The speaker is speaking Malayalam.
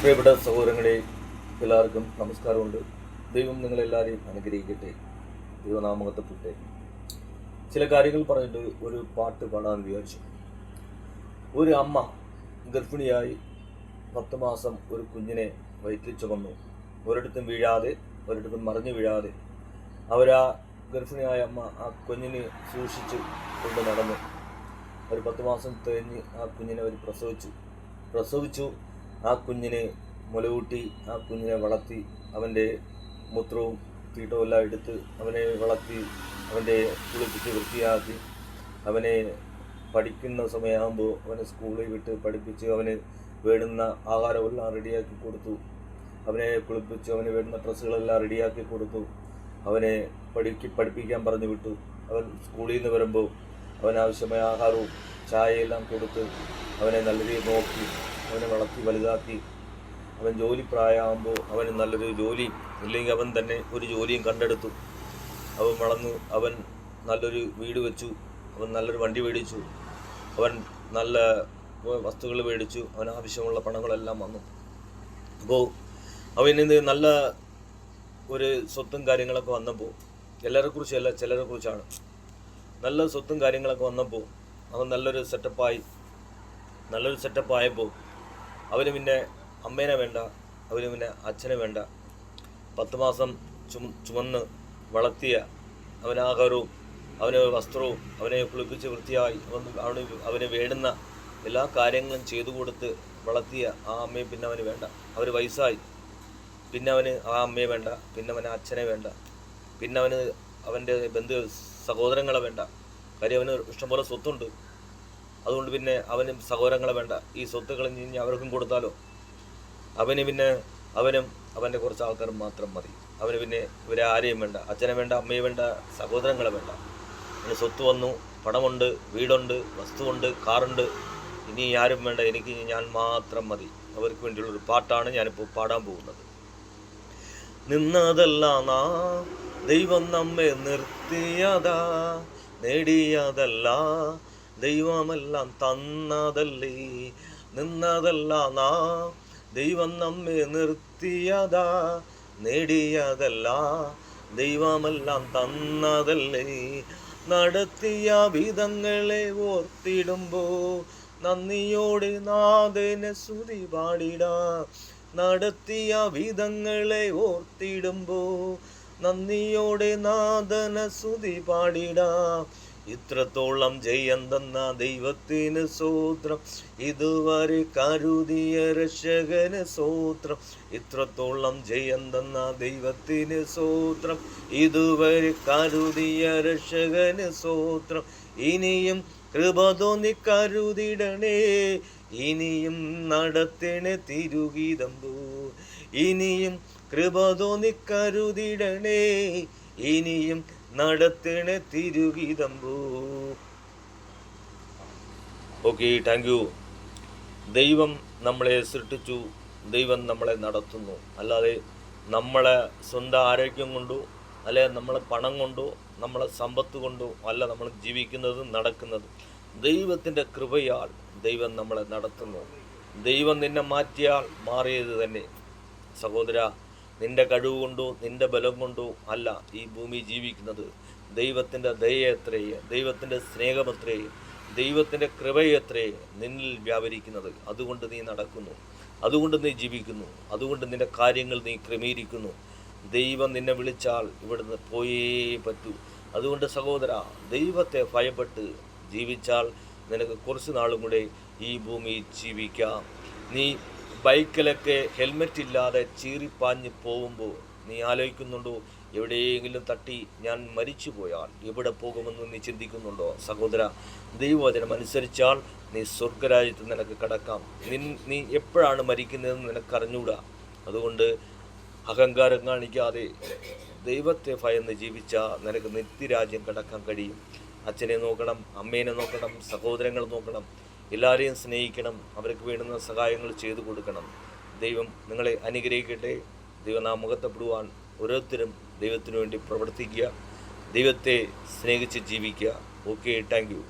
പ്രിയപ്പെട്ട സഹോദരങ്ങളെ, എല്ലാവർക്കും നമസ്കാരമുണ്ട്. ദൈവം നിങ്ങളെല്ലാവരെയും അനുഗ്രഹിക്കട്ടെ. ദൈവനാമകത്തപ്പെട്ടെ. ചില കാര്യങ്ങൾ പറഞ്ഞിട്ട് ഒരു പാട്ട് പാടാമെന്ന് വിചാരിച്ചു. ഒരു അമ്മ ഗർഭിണിയായി 10 മാസം ഒരു കുഞ്ഞിനെ വയറ്റിൽ ചുമന്നു. ഒരിടത്തും വീഴാതെ, ഒരിടത്തും മറിഞ്ഞു വീഴാതെ അവരാ ഗർഭിണിയായ അമ്മ ആ കുഞ്ഞിനെ സൂക്ഷിച്ച് കൊണ്ട് നടന്നു. ഒരു 10 മാസം കഴിഞ്ഞ് ആ കുഞ്ഞിനെ അവർ പ്രസവിച്ചു. ആ കുഞ്ഞിനെ മുലകൂട്ടി, ആ കുഞ്ഞിനെ വളർത്തി, അവൻ്റെ മൂത്രവും തീട്ടവും എല്ലാം എടുത്ത് അവനെ വളർത്തി, അവൻ്റെ കുളിപ്പിച്ച് വൃത്തിയാക്കി, അവനെ പഠിക്കുന്ന സമയമാകുമ്പോൾ അവനെ സ്കൂളിൽ വിട്ട് പഠിപ്പിച്ച് അവന് വേണ്ടുന്ന ആഹാരമെല്ലാം റെഡിയാക്കി കൊടുത്തു. അവനെ കുളിപ്പിച്ച് അവന് വേണ്ടുന്ന ഡ്രസ്സുകളെല്ലാം റെഡിയാക്കി കൊടുത്തു. അവനെ പഠിപ്പിക്കാൻ പറഞ്ഞു വിട്ടു. അവൻ സ്കൂളിൽ നിന്ന് വരുമ്പോൾ അവനാവശ്യമായ ആഹാരവും ചായയെല്ലാം കൊടുത്ത് അവനെ നല്ല രീതിയിൽ നോക്കി, അവനെ വളർത്തി വലുതാക്കി. അവൻ ജോലി പ്രായമാകുമ്പോൾ അവന് നല്ലൊരു ജോലി, ഇല്ലെങ്കിൽ അവൻ തന്നെ ഒരു ജോലിയും കണ്ടെടുത്തു. അവൻ വളർന്നു, അവൻ നല്ലൊരു വീട് വെച്ചു, അവൻ നല്ലൊരു വണ്ടി മേടിച്ചു, അവൻ നല്ല വസ്തുക്കൾ മേടിച്ചു, അവന് ആവശ്യമുള്ള പണങ്ങളെല്ലാം വന്നു. അപ്പോൾ അവന് നല്ല ഒരു സ്വത്തും കാര്യങ്ങളൊക്കെ വന്നപ്പോൾ, എല്ലാവരെക്കുറിച്ചല്ല ചിലരെ കുറിച്ചാണ്, നല്ല സ്വത്തും കാര്യങ്ങളൊക്കെ വന്നപ്പോൾ അവൻ നല്ലൊരു സെറ്റപ്പായപ്പോൾ അവന് പിന്നെ അമ്മേനെ വേണ്ട, അവന് പിന്നെ അച്ഛനെ വേണ്ട. 10 മാസം ചുമന്ന് വളർത്തിയ അവനാഹാരവും അവന് വസ്ത്രവും അവനെ കുളിപ്പിച്ച് വൃത്തിയായി അവന് വേണ്ടുന്ന എല്ലാ കാര്യങ്ങളും ചെയ്തു കൊടുത്ത് വളർത്തിയ ആ അമ്മയെ പിന്നെ അവന് വേണ്ട. അവർ വയസ്സായി, പിന്നെ അവന് ആ അമ്മയെ വേണ്ട, പിന്നെ അവന് അച്ഛനെ വേണ്ട, പിന്നെ അവന് അവൻ്റെ സഹോദരങ്ങളെ വേണ്ട. കാര്യം അവന് ഇഷ്ടംപോലെ സ്വത്തുണ്ട്, അതുകൊണ്ട് പിന്നെ അവനും സഹോദരങ്ങളെ വേണ്ട. ഈ സ്വത്തുക്കൾ ഇനി അവർക്കും കൊടുത്താലോ? അവനും അവൻ്റെ കുറച്ച് ആൾക്കാരും മാത്രം മതി. അവന് പിന്നെ ഇവരെ ആരെയും വേണ്ട, അച്ഛനെ വേണ്ട, അമ്മയെ വേണ്ട, സഹോദരങ്ങളെ വേണ്ട. അവന് സ്വത്ത് വന്നു, പണമുണ്ട്, വീടുണ്ട്, വസ്തുവുണ്ട്, കാറുണ്ട്, ഇനി ആരും വേണ്ട, എനിക്ക് ഞാൻ മാത്രം മതി. അവർക്ക് വേണ്ടിയുള്ളൊരു പാട്ടാണ് ഞാനിപ്പോൾ പാടാൻ പോകുന്നത്. നിന്നതല്ല ദൈവം നമ്മെ നിർത്തിയതാ, നേടിയതല്ല ദൈവമെല്ലാം തന്നതല്ലേ. നിന്നതല്ല ദൈവം നമ്മെ നിർത്തിയതാ, നേടിയതല്ല ദൈവമെല്ലാം തന്നതല്ലേ. നടത്തിയ വിധങ്ങളെ ഓർത്തിടുമ്പോ നന്ദിയോടെ നാഥനെ സ്തുതി പാടിടാ. നടത്തിയ വിധങ്ങളെ ഓർത്തിടുമ്പോ നന്ദിയോടെ നാഥനെ സ്തുതി പാടിടാ. ഇത്രത്തോളം ജയം തന്ന ദൈവത്തിന് സ്തോത്രം, ഇതുവരെ കരുതിയ രക്ഷകന് സ്തോത്രം. ഇത്രത്തോളം ജയം തന്ന ദൈവത്തിന് സ്തോത്രം, ഇതുവരെ കരുതിയ രക്ഷകന് സ്തോത്രം. ഇനിയും കൃപ തോന്നി കരുതിടണേ, ഇനിയും നടത്തണേ തിരുഗീതമ്പോ. ഇനിയും കൃപ തോന്നി കരുതിടണേ, ഇനിയും നടത്തണേ തിരുഗീതമ്പോ. Okay, thank you. ദൈവം നമ്മളെ സൃഷ്ടിച്ചു, ദൈവം നമ്മളെ നടത്തുന്നു. അല്ലാതെ നമ്മളെ സ്വന്തം ആരോഗ്യം കൊണ്ടോ, അല്ലെ നമ്മളെ പണം കൊണ്ടോ, നമ്മളെ സമ്പത്ത് കൊണ്ടോ അല്ല നമ്മൾ ജീവിക്കുന്നത്, നടക്കുന്നത്. ദൈവത്തിൻ്റെ കൃപയാൽ ദൈവം നമ്മളെ നടത്തുന്നു. ദൈവം നിന്നെ മാറ്റിയാൽ മാറിയത് തന്നെ. സഹോദര, നിന്റെ കഴിവ് കൊണ്ടോ നിന്റെ ബലം കൊണ്ടോ അല്ല ഈ ഭൂമി ജീവിക്കുന്നത്. ദൈവത്തിൻ്റെ ദയയെത്രയേ, ദൈവത്തിൻ്റെ സ്നേഹമെത്രയേ, ദൈവത്തിൻ്റെ കൃപയെത്രയേ നിന്നിൽ വ്യാപരിക്കുന്നത്. അതുകൊണ്ട് നീ നടക്കുന്നു, അതുകൊണ്ട് നീ ജീവിക്കുന്നു, അതുകൊണ്ട് നിന്റെ കാര്യങ്ങൾ നീ ക്രമീകരിക്കുന്നു. ദൈവം നിന്നെ വിളിച്ചാൽ ഇവിടുന്ന് പോയേ പറ്റൂ. അതുകൊണ്ട് സഹോദര, ദൈവത്തെ ഭയപ്പെട്ട് ജീവിച്ചാൽ നിനക്ക് കുറച്ച് നാളും കൂടെ ഈ ഭൂമിയിൽ ജീവിക്കാം. നീ ബൈക്കിലൊക്കെ ഹെൽമെറ്റ് ഇല്ലാതെ ചീറിപ്പാഞ്ഞ് പോകുമ്പോൾ നീ ആലോചിക്കുന്നുണ്ടോ, എവിടെയെങ്കിലും തട്ടി ഞാൻ മരിച്ചു പോയാൽ എവിടെ പോകുമെന്ന് നീ ചിന്തിക്കുന്നുണ്ടോ? സഹോദര, ദൈവവചനം അനുസരിച്ചാൽ നീ സ്വർഗരാജ്യത്ത് നിനക്ക് കടക്കാം. നീ എപ്പോഴാണ് മരിക്കുന്നതെന്ന് നിനക്കറിഞ്ഞൂടാ. അതുകൊണ്ട് അഹങ്കാരം കാണിക്കാതെ ദൈവത്തെ ഭയന്ന് ജീവിച്ചാൽ നിനക്ക് നിത്യരാജ്യം കടക്കാൻ കഴിയും. അച്ഛനെ നോക്കണം, അമ്മേനെ നോക്കണം, സഹോദരങ്ങൾ നോക്കണം, എല്ലാവരെയും സ്നേഹിക്കണം, അവർക്ക് വേണ്ടുന്ന സഹായങ്ങൾ ചെയ്തു കൊടുക്കണം. ദൈവം നിങ്ങളെ അനുഗ്രഹിക്കട്ടെ. ദൈവനാമകത്തപ്പെടുവാൻ ഓരോരുത്തരും ദൈവത്തിനു വേണ്ടി പ്രവർത്തിക്കുക, ദൈവത്തെ സ്നേഹിച്ച് ജീവിക്കുക. Okay, thank U.